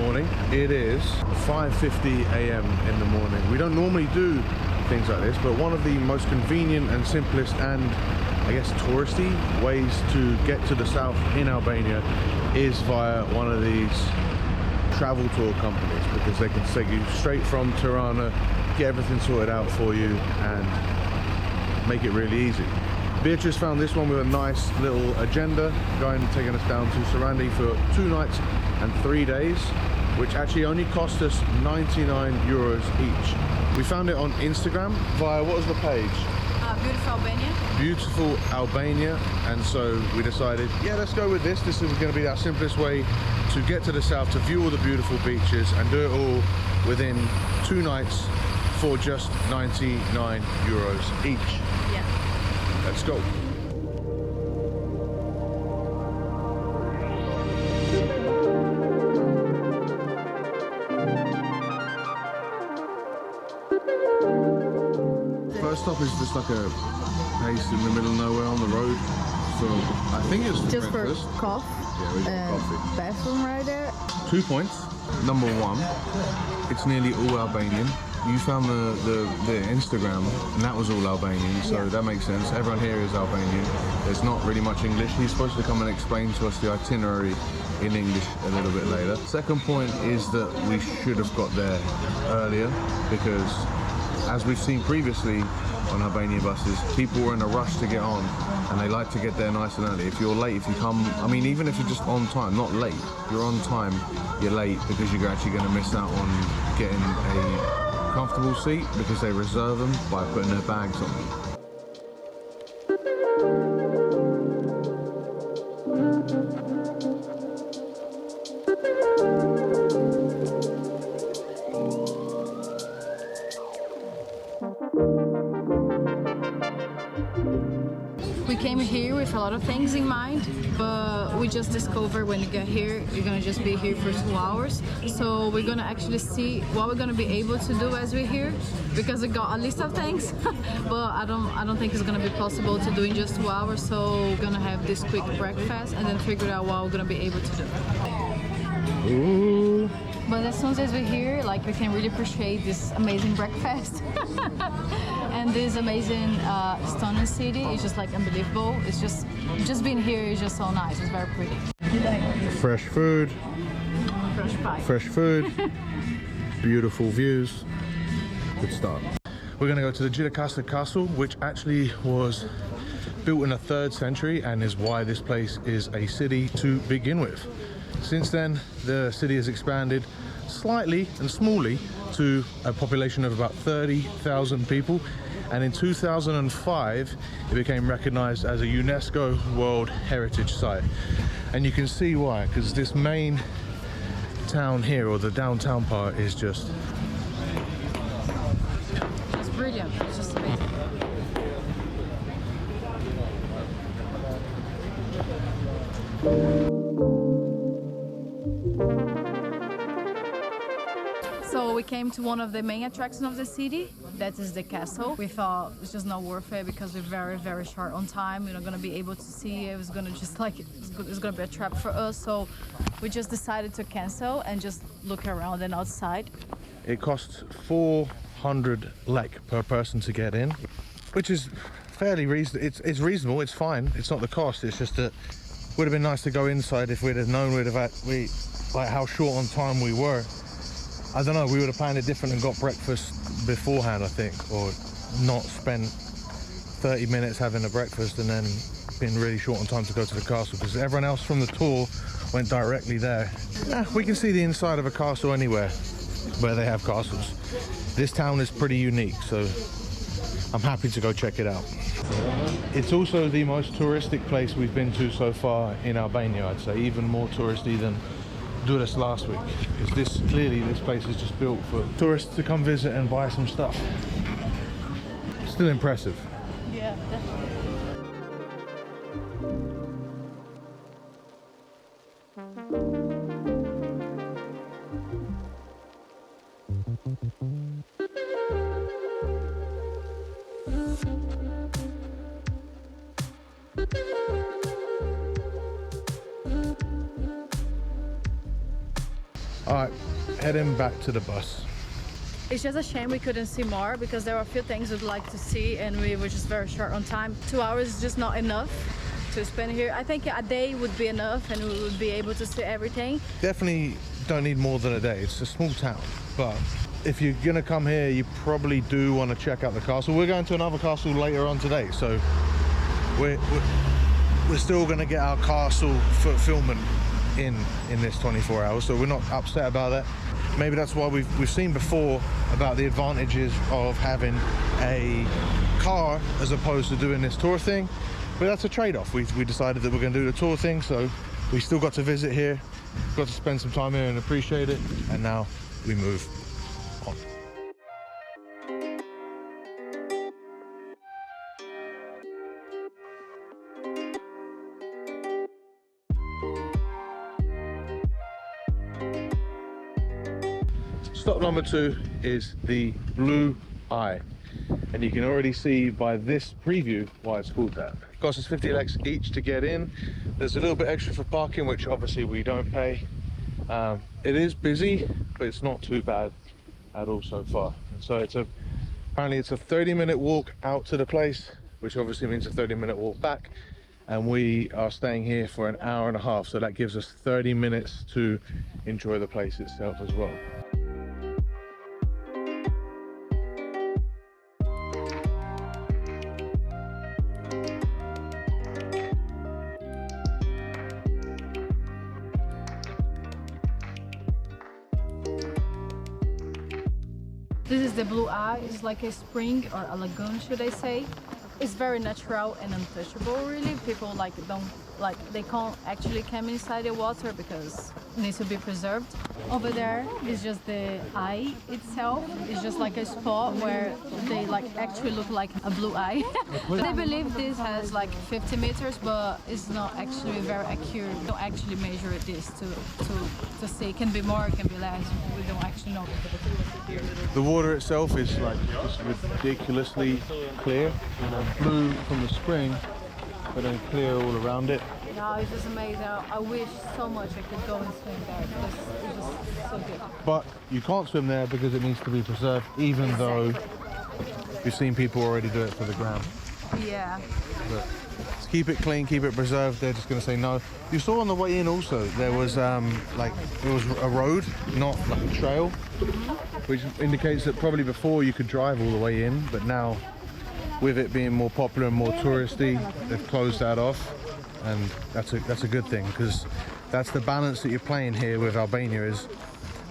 morning. It is 5:50 a.m. in the morning. We don't normally do things like this, but one of the most convenient and simplest and I guess touristy ways to get to the south in Albania is via one of these travel tour companies, because they can take you straight from Tirana, get everything sorted out for you and make it really easy. Beatrice found this one with a nice little agenda, taking us down to Saranda for 2 nights and 3 days, which actually only cost us 99 euros each. We found it on Instagram via, what was the page? Beautiful Albania. Beautiful Albania, and so we decided, yeah, let's go with this. This is going to be our simplest way to get to the south, to view all the beautiful beaches and do it all within 2 nights for just 99 euros each. Yeah. Let's go. First stop is just like a place in the middle of nowhere on the road. So I think it's just breakfast. for coffee. Yeah, we got coffee. Bathroom right there. 2 points. Number 1, it's nearly all Albanian. You found the Instagram, and that was all Albanian, so yeah, that makes sense. Everyone here is Albanian. There's not really much English. He's supposed to come and explain to us the itinerary in English a little bit later. Second point is that we should have got there earlier, because as we've seen previously on Albanian buses, people were in a rush to get on and they like to get there nice and early. If you're late, if you come, I mean, even if you're just on time, not late, if you're on time, you're late because you're actually going to miss out on getting a comfortable seat, because they reserve them by putting their bags on them. We came here with a lot of things in mind, but we just discovered when you get here, you're gonna just be here for 2 hours. So we're gonna actually see what we're gonna be able to do as we're here, because we got a list of things, but I don't think it's gonna be possible to do in just 2 hours. So we're gonna have this quick breakfast and then figure out what we're gonna be able to do. Ooh. But as soon as we're here, like, we can really appreciate this amazing breakfast. And this amazing stunning city is just like unbelievable. It's just being here is just so nice. It's very pretty. Fresh food. Fresh pie. Fresh food. Beautiful views. Good start. We're going to go to the Gjirokasta castle, which actually was built in the 3rd century and is why this place is a city to begin with. Since then, the city has expanded slightly and smallly to a population of about 30,000 people. And in 2005, it became recognized as a UNESCO World Heritage Site. And you can see why, because this main town here, or the downtown part, is just... It's brilliant. It's just amazing. So we came to one of the main attractions of the city. That is the castle. We thought it's just not worth it because we're very, very short on time. We're not going to be able to see it. It's going to just like, it's going to be a trap for us. So we just decided to cancel and just look around and outside. It costs 400 lek per person to get in, which is fairly reasonable. It's reasonable, it's fine. It's not the cost, it's just that it would have been nice to go inside if we'd have known like how short on time we were. I don't know, we would have planned it different and got breakfast beforehand, I think, or not spent 30 minutes having a breakfast and then been really short on time to go to the castle, because everyone else from the tour went directly there. We can see the inside of a castle anywhere where they have castles. This town is pretty unique, so I'm happy to go check it out. It's also the most touristic place we've been to so far in Albania, I'd say, even more touristy than Durrës last week, because this place is just built for tourists to come visit and buy some stuff. Still impressive. Yeah, definitely. All right, heading back to the bus. It's just a shame we couldn't see more because there were a few things we'd like to see and we were just very short on time. 2 hours is just not enough to spend here. I think a day would be enough and we would be able to see everything. Definitely don't need more than a day. It's a small town, but if you're gonna come here, you probably do want to check out the castle. We're going to another castle later on today, so we're still gonna get our castle fulfillment in this 24 hours, so we're not upset about that. Maybe that's why we've seen before about the advantages of having a car as opposed to doing this tour thing, but that's a trade-off. We decided that we're going to do the tour thing, so we still got to visit here, got to spend some time here and appreciate it, and now we move on. Stop number 2 is the Blue Eye, and you can already see by this preview why it's called that. It costs us 50 leks each to get in. There's a little bit extra for parking, which obviously we don't pay. It is busy, but it's not too bad at all so far. So apparently it's a 30-minute walk out to the place, which obviously means a 30-minute walk back, and we are staying here for an hour and a half, so that gives us 30 minutes to enjoy the place itself as well. This is the Blue Eye. It's like a spring or a lagoon, should I say. It's very natural and untouchable, really. People they can't actually come inside the water because it needs to be preserved. Over there is just the eye itself. It's just like a spot where they actually look like a blue eye. They believe this has like 50 meters, but it's not actually very accurate. We don't actually measure this to see. It can be more, it can be less. We don't actually know. The water itself is like just ridiculously clear, blue from the spring, but then clear all around it. No, it's just amazing. I wish so much I could go and swim there because it's just so good. But you can't swim there because it needs to be preserved, even though you've seen people already do it for the gram. Yeah. But to keep it clean, keep it preserved, they're just going to say no. You saw on the way in also, there was it was a road, not like a trail, which indicates that probably before you could drive all the way in, but now with it being more popular and more touristy, they've closed that off, and that's a good thing, because that's the balance that you're playing here with Albania. Is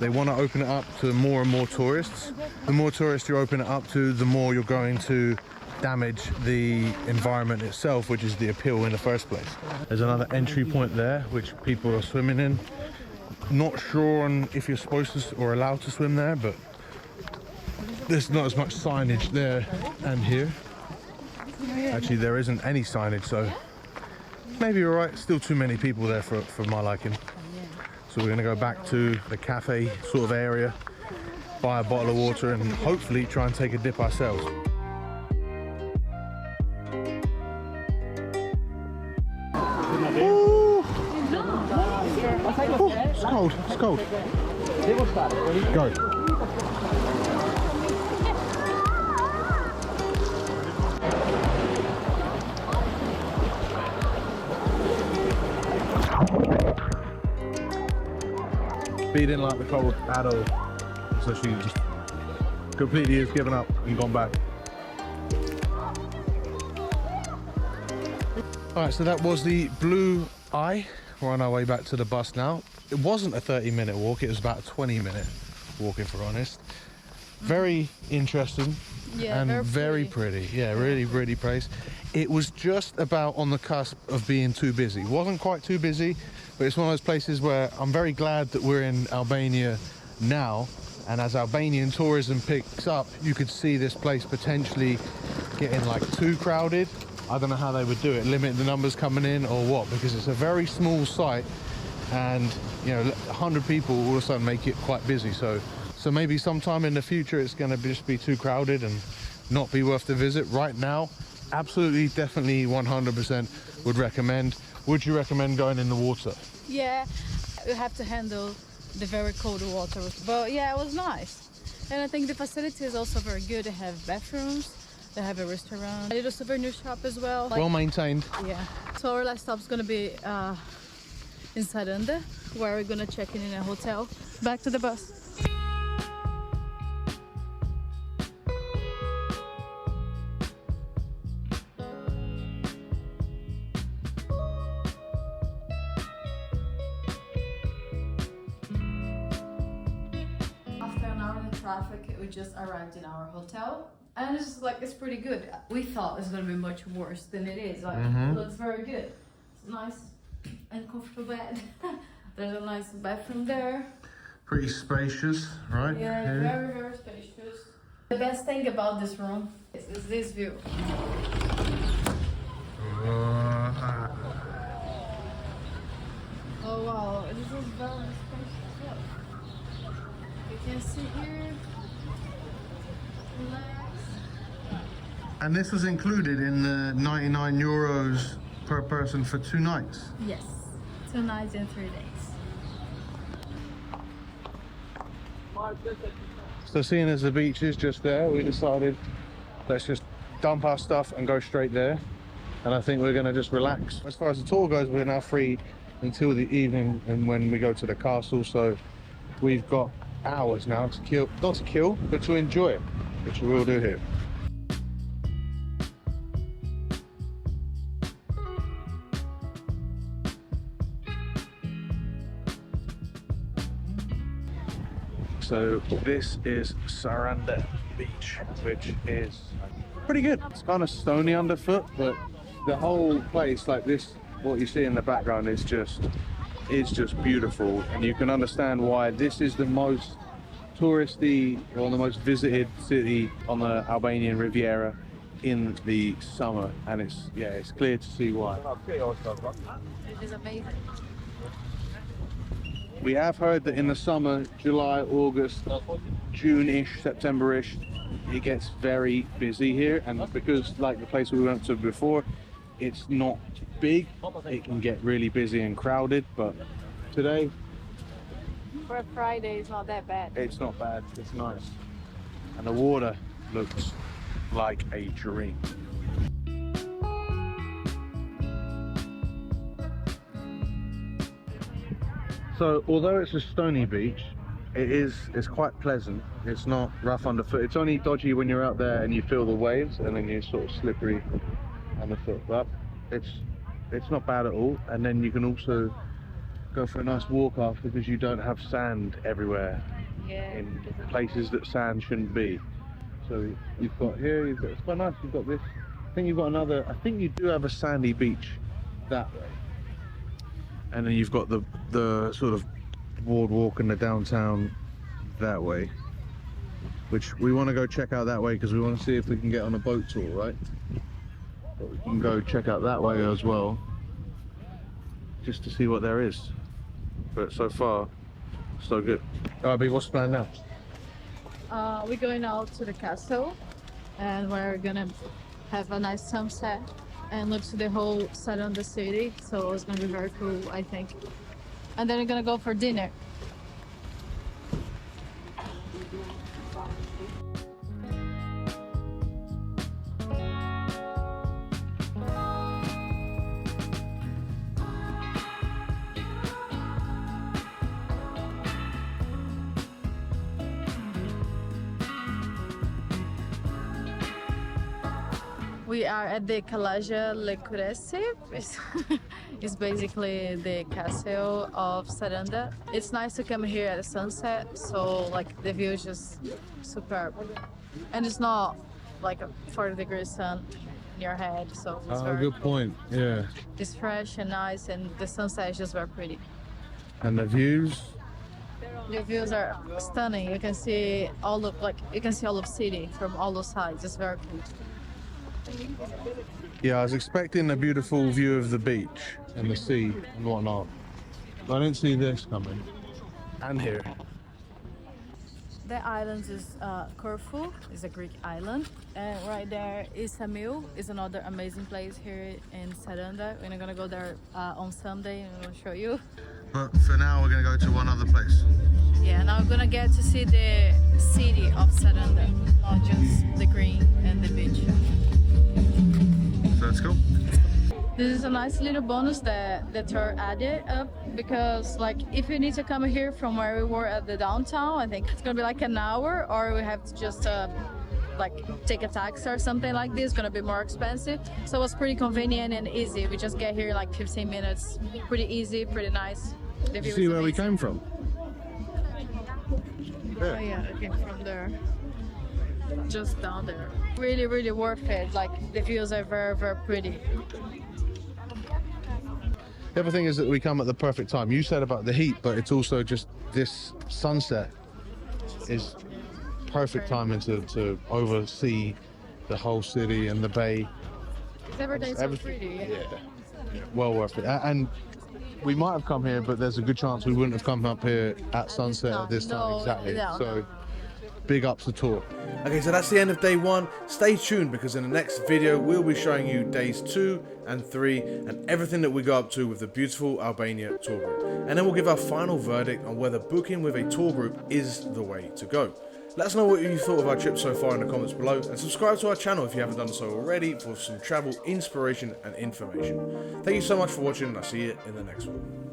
they want to open it up to more and more tourists. The more tourists you open it up to, the more you're going to damage the environment itself, which is the appeal in the first place. There's another entry point there which people are swimming in. Not sure on if you're supposed to or allowed to swim there, but there's not as much signage there and here. Actually, there isn't any signage, so maybe you're right. Still too many people there for my liking. So we're going to go back to the cafe sort of area, buy a bottle of water, and hopefully try and take a dip ourselves. Ooh. Oh, it's cold, it's cold. Go. He didn't like the cold at all, so she just completely has given up and gone back. Alright, so that was the Blue Eye. We're on our way back to the bus now. It wasn't a 30-minute walk, it was about a 20-minute walk, if we're honest. Very interesting, yeah, and very pretty. Yeah, really, really pretty. It was just about on the cusp of being too busy. Wasn't quite too busy, but it's one of those places where I'm very glad that we're in Albania now, and as Albanian tourism picks up, you could see this place potentially getting like too crowded. I don't know how they would do it, limit the numbers coming in or what, because it's a very small site, and you know, 100 people all of a sudden make it quite busy. So maybe sometime in the future it's going to just be too crowded and not be worth the visit. Right now, absolutely, definitely 100% would recommend. Would you recommend going in the water? Yeah, you have to handle the very cold water. But yeah, it was nice. And I think the facility is also very good. They have bathrooms, they have a restaurant, a little souvenir shop as well. Well maintained. Yeah. So our last stop is gonna be in Saranda, where we're gonna check in a hotel. Back to the bus. After an hour in the traffic, we just arrived in our hotel. And it's just like, it's pretty good. We thought it's gonna be much worse than it is. Like, it looks very good. It's nice and comfortable bed. There's a nice bathroom there. Pretty spacious, right? Yeah, very, very spacious. The best thing about this room is this view. Oh wow, this is very spacious. Look. You can see here. Relax. And this was included in the 99 euros per person for 2 nights? Yes, 2 nights and 3 days. So seeing as the beach is just there, we decided let's just dump our stuff and go straight there. And I think we're gonna just relax. As far as the tour goes, we're now free until the evening and when we go to the castle. So we've got hours now to kill, not to kill, but to enjoy it, which we will do here. So this is Saranda Beach, which is pretty good. It's kind of stony underfoot, but the whole place, like this, what you see in the background is just beautiful, and you can understand why this is the most touristy or the most visited city on the Albanian Riviera in the summer, and it's clear to see why. It is amazing. We have heard that in the summer, July, August, June-ish, September-ish, it gets very busy here, and because like the place we went to before, it's not big, it can get really busy and crowded, but today For a Friday, it's not that bad. it's not bad, it's nice. And the water looks like a dream. So although it's a stony beach, it's quite pleasant. It's not rough underfoot. It's only dodgy when you're out there and you feel the waves and then you're sort of slippery underfoot. But it's not bad at all. And then you can also go for a nice walk after because you don't have sand everywhere in places that sand shouldn't be. So you've got here, it's quite nice. You've got this. I think you've got another. I think you do have a sandy beach that way. And then you've got the sort of boardwalk in the downtown that way, which we want to go check out that way because we want to see if we can get on a boat tour, right? But we can go check out that way as well, just to see what there is. But so far, so good. Alright, B, what's the plan now? We're going out to the castle, and we're gonna have a nice sunset and look to the whole Saranda city, so it's gonna be very cool, I think. And then we're gonna go for dinner. We are at the Lekuresi. It's basically the castle of Saranda. It's nice to come here at the sunset, so like the view is just superb. And it's not like a 40-degree sun in your head, so it's very good point, yeah. It's fresh and nice, and the sunset is just very pretty. And the views? The views are stunning. You can see all of city from all those sides. It's very cool. Yeah, I was expecting a beautiful view of the beach and the sea and whatnot. But I didn't see this coming. And here. The island is Corfu, is a Greek island. And right there is Samil, is another amazing place here in Saranda. We're gonna go there on Sunday and we'll show you. But for now, we're going to go to one other place. Yeah, now we're gonna get to see the city of Saranda, not just the green and the beach. So let's go. This is a nice little bonus that the tour added up, because like if you need to come here from where we were at the downtown, I think it's gonna be like an hour, or we have to just like take a taxi or something like this. It's gonna be more expensive. So it was pretty convenient and easy. We just get here in like 15 minutes. Pretty easy, pretty nice. The view See is where we amazing. came from? Oh yeah, I came from there. Just down there. Really, really worth it. Like the views are very, very pretty. The other thing is that we come at the perfect time. You said about the heat, but it's also just this sunset is perfect timing to oversee the whole city and the bay. Everything's so pretty. Yeah, well worth it. And we might have come here, but there's a good chance we wouldn't have come up here at sunset at this time. Exactly. So big ups to tour. Okay, so that's the end of day one. Stay tuned, because in the next video we'll be showing you days 2 and 3 and everything that we go up to with the Beautiful Albania tour group. And then we'll give our final verdict on whether booking with a tour group is the way to go. Let us know what you thought of our trip so far in the comments below, and subscribe to our channel if you haven't done so already for some travel inspiration and information. Thank you so much for watching, and I'll see you in the next one.